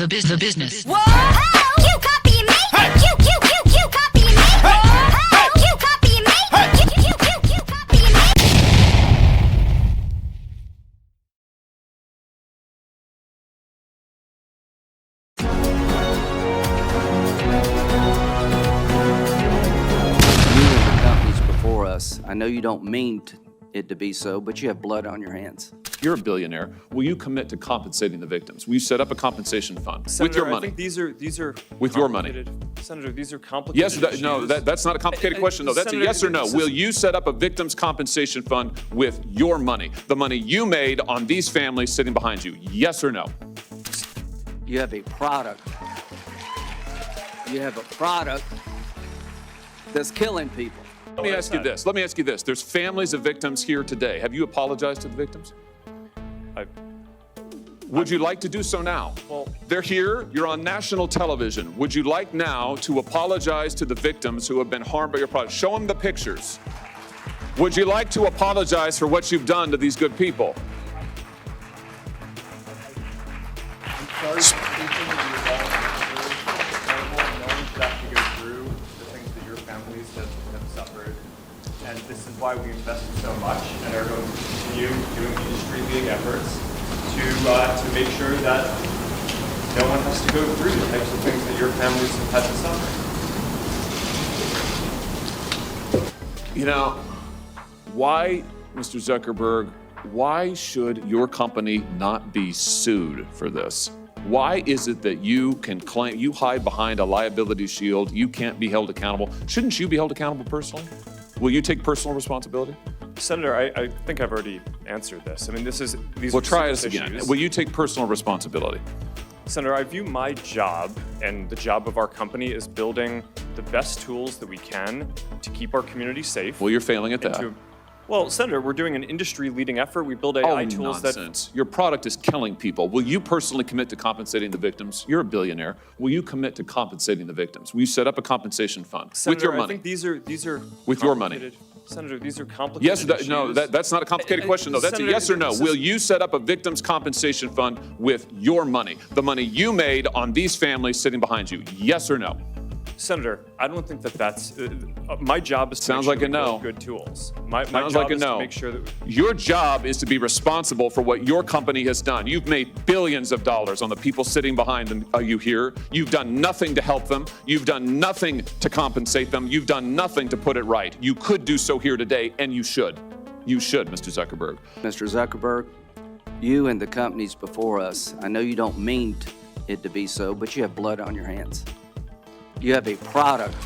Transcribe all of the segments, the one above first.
The business. Whoa! Oh, you copying me? Hey! You copying me? Hey! Oh, you copying me? Hey! You copying me? You and the companies before us, I know you don't mean it to be so, but you have blood on your hands. You're a billionaire. Will you commit to compensating the victims? Will you set up a compensation fund with your money? I think these are with your money. Senator, these are complicated Yes, no, that's not a complicated question, though. That's Senator, a yes or no. Will you set up a victims compensation fund with your money, the money you made on these families sitting behind you? Yes or no? You have a product. You have a product that's killing people. Let me ask you this. There's families of victims here today. Have you apologized to the victims? Would you like to do so now? Well, they're here. You're on national television. Would you like now to apologize to the victims who have been harmed by your product? Show them the pictures. Would you like to apologize for what you've done to these good people? I'm sorry for speaking of your volunteers. No one should have to go through the things that your families have suffered. And this is why we invested so much and are going to continue doing industry-leading efforts to make sure that no one has to go through the types of things that your families have had to suffer. You know, why, Mr. Zuckerberg, why should your company not be sued for this? Why is it that you can claim, you hide behind a liability shield, you can't be held accountable? Shouldn't you be held accountable personally? Will you take personal responsibility? Senator, I think I've already answered this. I mean, these Well, are try serious us again. issues. Will you take personal responsibility? Senator, I view my job and the job of our company as building the best tools that we can to keep our community safe. Well, you're failing at that. Well, Senator, we're doing an industry-leading effort. We build AI tools nonsense. Your product is killing people. Will you personally commit to compensating the victims? You're a billionaire. Will you commit to compensating the victims? Will you set up a compensation fund Senator, with your money? I think these are With your money. Senator, these are complicated Yes, no, that's not a complicated question, though. That's a yes or no. Will you set up a victims compensation fund with your money, the money you made on these families sitting behind you? Yes or no? Senator, I don't think that's my job is to Sounds make like sure a we no. build good tools. My Sounds job like a is no. to make sure that Your job is to be responsible for what your company has done. You've made billions of dollars on the people sitting behind them, you here. You've done nothing to help them. You've done nothing to compensate them. You've done nothing to put it right. You could do so here today, and you should. You should, Mr. Zuckerberg. Mr. Zuckerberg, you and the companies before us, I know you don't mean it to be so, but you have blood on your hands. You have a product.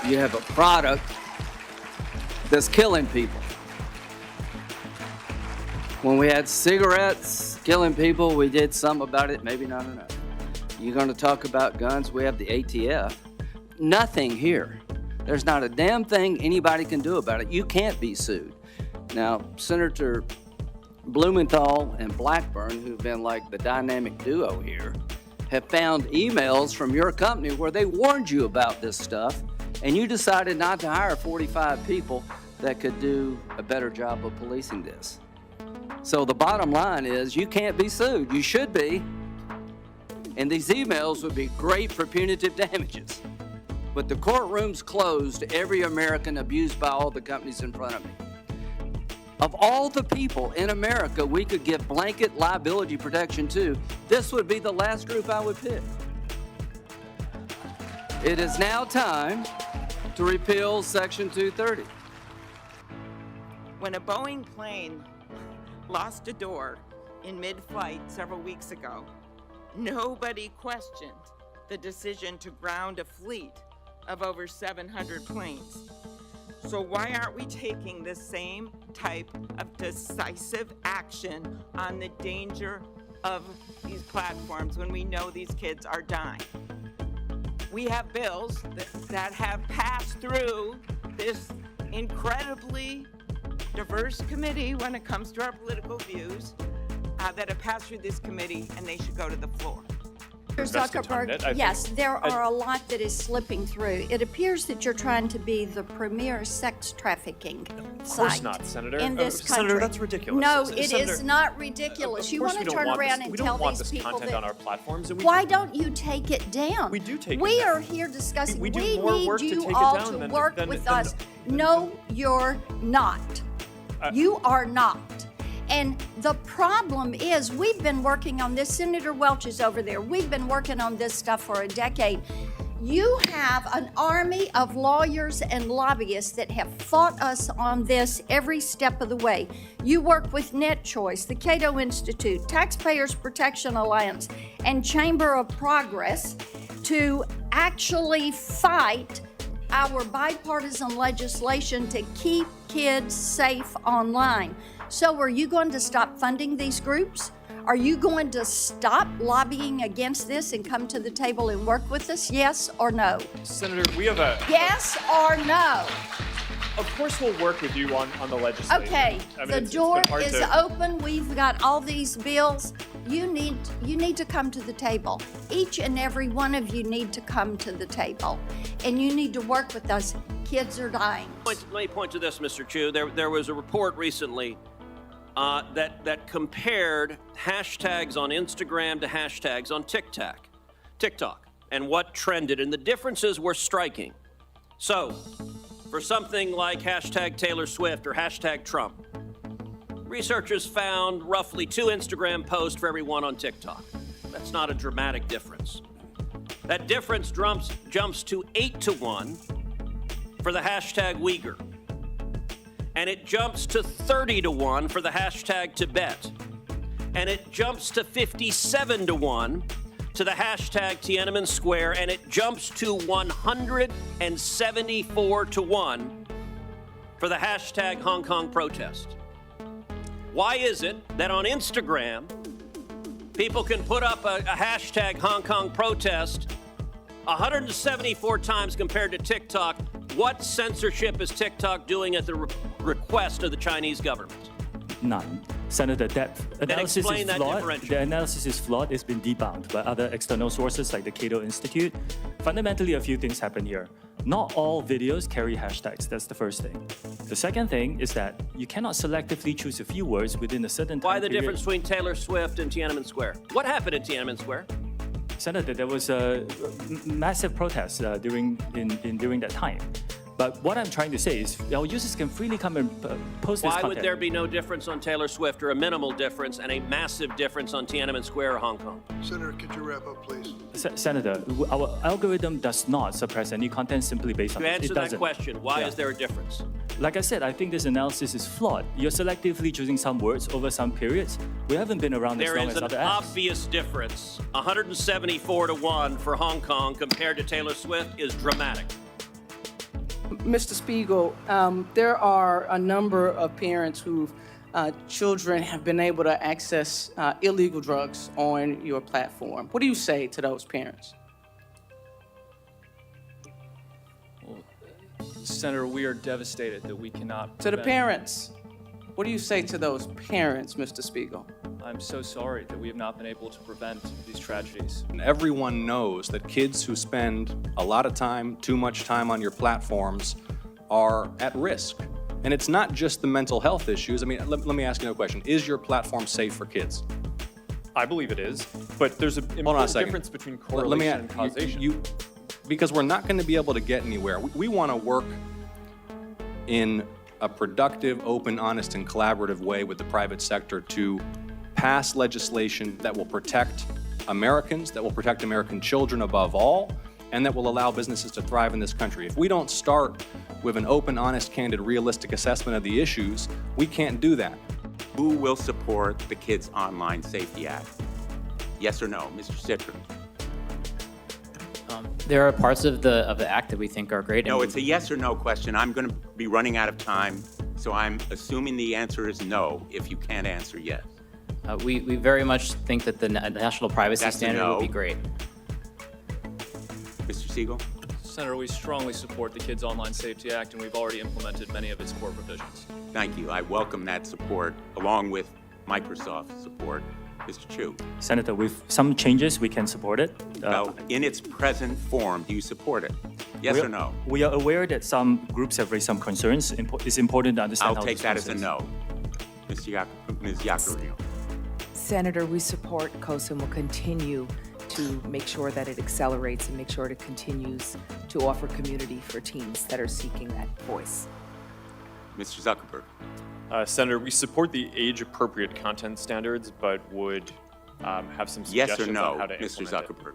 You have a product that's killing people. When we had cigarettes killing people, we did some about it, maybe not enough. You're going to talk about guns, we have the ATF. Nothing here. There's not a damn thing anybody can do about it. You can't be sued. Now, Senator Blumenthal and Blackburn, who've been like the dynamic duo here, have found emails from your company where they warned you about this stuff, and you decided not to hire 45 people that could do a better job of policing this. So the bottom line is you can't be sued. You should be. And these emails would be great for punitive damages. But the courtroom's closed to every American abused by all the companies in front of me. Of all the people in America we could give blanket liability protection to, this would be the last group I would pick. It is now time to repeal Section 230. When a Boeing plane lost a door in mid-flight several weeks ago, nobody questioned the decision to ground a fleet of over 700 planes. So why aren't we taking the same type of decisive action on the danger of these platforms when we know these kids are dying? We have bills that have passed through this incredibly diverse committee when it comes to our political views, that have passed through this committee, and they should go to the floor. invested time in it. I think- Yes, there are a lot that is slipping through. It appears that you're trying to be the premier sex trafficking Of site course not, Senator. in this country. Senator, that's ridiculous. No, S- it Senator, is not ridiculous. Of You course want we to don't turn want around this, and we tell don't want these this people content that. on our platforms. And Why don't you take it down? We do take it We down. are here discussing. We do We more need work to you take it all down to than- work than- with than- us. No, you're not. You are not. And the problem is, we've been working on this. Senator Welch is over there. We've been working on this stuff for a decade. You have an army of lawyers and lobbyists that have fought us on this every step of the way. You work with NetChoice, the Cato Institute, Taxpayers Protection Alliance, and Chamber of Progress to actually fight our bipartisan legislation to keep kids safe online. So are you going to stop funding these groups? Are you going to stop lobbying against this and come to the table and work with us? Yes or no? Senator, we have a. Yes or no? Of course, we'll work with you on the legislation. Okay, I mean, the it's door been hard is to- open. We've got all these bills. You need to come to the table. Each and every one of you need to come to the table, and you need to work with us. Kids are dying. Let me point to this, Mr. Chu. There was a report recently that compared hashtags on Instagram to hashtags on TikTok, and what trended, and the differences were striking. So, for something like hashtag Taylor Swift or hashtag Trump, researchers found roughly 2 Instagram posts for every one on TikTok. That's not a dramatic difference. That difference jumps to 8 to 1 for the hashtag Uyghur. And it jumps to 30 to 1 for the hashtag Tibet. And it jumps to 57 to 1 to the hashtag Tiananmen Square. And it jumps to 174 to 1 for the hashtag Hong Kong protest. Why is it that on Instagram, people can put up a hashtag Hong Kong protest 174 times compared to TikTok? What censorship is TikTok doing at the request of the Chinese government? None. Senator, that analysis explain is that flawed. differential. The analysis is flawed. It's been debunked by other external sources like the Cato Institute. Fundamentally, a few things happen here. Not all videos carry hashtags. That's the first thing. The second thing is that you cannot selectively choose a few words within a certain time Why the period. difference between Taylor Swift and Tiananmen Square? What happened at Tiananmen Square? Senator, there was a massive protest during that time. But what I'm trying to say is our users can freely come and post this Why content. would there be no difference on Taylor Swift, or a minimal difference, and a massive difference on Tiananmen Square or Hong Kong? Senator, could you wrap up, please? Senator, our algorithm does not suppress any content simply based on To it. answer It that doesn't. question, why Yeah. is there a difference? Like I said, I think this analysis is flawed. You're selectively choosing some words over some periods. We haven't been around as There long is as an other apps. obvious difference. 174 to 1 for Hong Kong compared to Taylor Swift is dramatic. Mr. Spiegel, there are a number of parents whose children have been able to access illegal drugs on your platform. What do you say to those parents? Senator, we are devastated that we cannot. To the prevent- parents, what do you say to those parents, Mr. Spiegel? I'm so sorry that we have not been able to prevent these tragedies. Everyone knows that kids who spend a lot of time, too much time on your platforms are at risk. And it's not just the mental health issues. I mean, let me ask you another question. Is your platform safe for kids? I believe it is, but there's an Hold on a important second. difference between Let correlation me and causation. because we're not going to be able to get anywhere. We want to work in a productive, open, honest, and collaborative way with the private sector to pass legislation that will protect Americans, that will protect American children above all, and that will allow businesses to thrive in this country. If we don't start with an open, honest, candid, realistic assessment of the issues, we can't do that. Who will support the Kids Online Safety Act? Yes or no? Mr. Citrin? There are parts of the act that we think are great. No, it's a yes or no question. I'm going to be running out of time, so I'm assuming the answer is no if you can't answer yes. We very much think that the national privacy That's a standard no. would be great. Mr. Siegel? Senator, we strongly support the Kids Online Safety Act, and we've already implemented many of its core provisions. Thank you. I welcome that support, along with Microsoft support. Mr. Chu? Senator, with some changes, we can support it. Well, in its present form, do you support it? Yes or no? We are aware that some groups have raised some concerns. It's important to understand I'll how take this that as a process- no. Ms. Yacarino. Senator, we support COSA and will continue to make sure that it accelerates and make sure it continues to offer community for teens that are seeking that voice. Mr. Zuckerberg. Senator, we support the age-appropriate content standards, but would have some Yes suggestions or no, on how to Mr. implement Zuckerberg?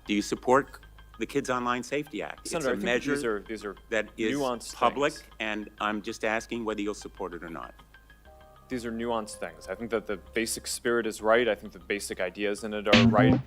Do you support the Kids Online Safety Act? Senator, I It's a think measure these are that is nuanced public, things. and I'm just asking whether you'll support it or not. These are nuanced things. I think that the basic spirit is right. I think the basic ideas in it are right.